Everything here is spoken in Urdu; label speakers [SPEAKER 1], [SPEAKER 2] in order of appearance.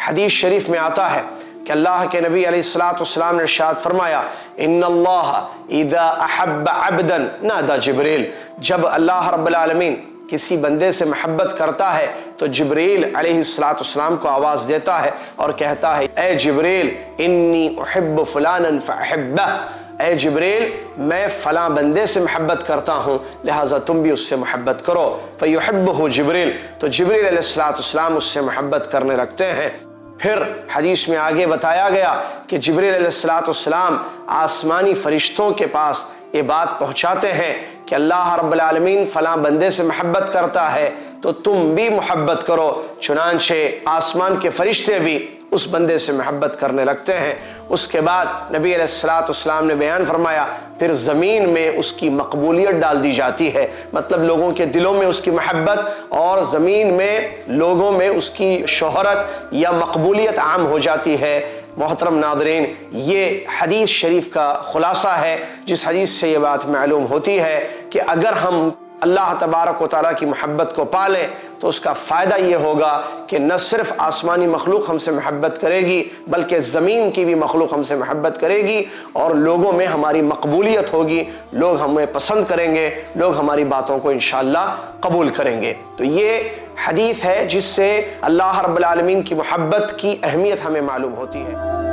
[SPEAKER 1] حدیث شریف میں آتا ہے کہ اللہ کے نبی علیہ الصلوۃ والسلام نے ارشاد فرمایا ان اللہ اذا احب عبدا نادى جبریل، جب اللہ رب العالمین کسی بندے سے محبت کرتا ہے تو جبریل علیہ الصلوۃ والسلام کو آواز دیتا ہے اور کہتا ہے اے جبریل انی احب فلانا فاحبہ، اے جبریل میں فلاں بندے سے محبت کرتا ہوں لہٰذا تم بھی اس سے محبت کرو، فیحبہ جبریل، تو جبریل علیہ الصلوۃ والسلام اس سے محبت کرنے لگتے ہیں۔ پھر حدیث میں آگے بتایا گیا کہ جبریل علیہ الصلوۃ والسلام آسمانی فرشتوں کے پاس یہ بات پہنچاتے ہیں کہ اللہ رب العالمین فلاں بندے سے محبت کرتا ہے تو تم بھی محبت کرو، چنانچہ آسمان کے فرشتے بھی اس بندے سے محبت کرنے لگتے ہیں۔ اس کے بعد نبی علیہ الصلوۃ والسلام نے بیان فرمایا پھر زمین میں اس کی مقبولیت ڈال دی جاتی ہے، مطلب لوگوں کے دلوں میں اس کی محبت اور زمین میں لوگوں میں اس کی شہرت یا مقبولیت عام ہو جاتی ہے۔ محترم ناظرین، یہ حدیث شریف کا خلاصہ ہے جس حدیث سے یہ بات معلوم ہوتی ہے کہ اگر ہم اللہ تبارک و تعالیٰ کی محبت کو پالیں تو اس کا فائدہ یہ ہوگا کہ نہ صرف آسمانی مخلوق ہم سے محبت کرے گی بلکہ زمین کی بھی مخلوق ہم سے محبت کرے گی اور لوگوں میں ہماری مقبولیت ہوگی، لوگ ہمیں پسند کریں گے، لوگ ہماری باتوں کو انشاءاللہ قبول کریں گے۔ تو یہ حدیث ہے جس سے اللہ رب العالمین کی محبت کی اہمیت ہمیں معلوم ہوتی ہے۔